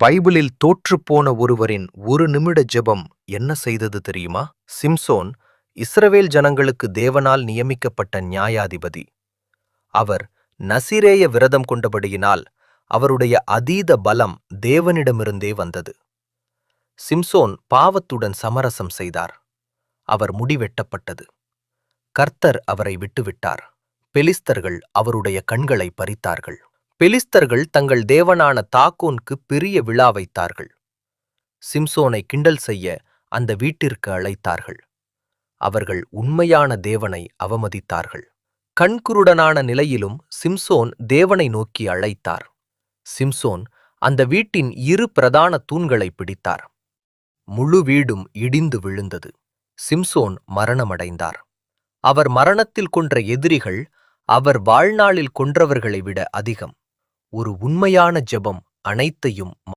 பைபிளில் தோற்றுப்போன ஒருவரின் ஒரு நிமிட ஜெபம் என்ன செய்தது தெரியுமா? சிம்சோன் இஸ்ரவேல் ஜனங்களுக்கு தேவனால் நியமிக்கப்பட்ட நியாயாதிபதி. அவர் நசிரேய விரதம் கொண்டபடியினால் அவருடைய அதீத பலம் தேவனிடமிருந்தே வந்தது. சிம்சோன் பாவத்துடன் சமரசம் செய்தார். அவர் முடிவெட்டப்பட்டது. கர்த்தர் அவரை விட்டுவிட்டார். பெலிஸ்தர்கள் அவருடைய கண்களை பறித்தார்கள். பெலிஸ்தர்கள் தங்கள் தேவனான தாகோனுக்கு பெரிய விழா வைத்தார்கள். சிம்சோனை கிண்டல் செய்ய அந்த வீட்டிற்கு அழைத்தார்கள். அவர்கள் உண்மையான தேவனை அவமதித்தார்கள். கண்குருடனான நிலையிலும் சிம்சோன் தேவனை நோக்கி அழைத்தார். சிம்சோன் அந்த வீட்டின் இரு பிரதான தூண்களை பிடித்தார். முழு வீடும் இடிந்து விழுந்தது. சிம்சோன் மரணமடைந்தார். அவர் மரணத்தில் கொன்ற எதிரிகள் அவர் வாழ்நாளில் கொன்றவர்களை விட அதிகம். ஒரு உண்மையான ஜெபம் அனைத்தையும்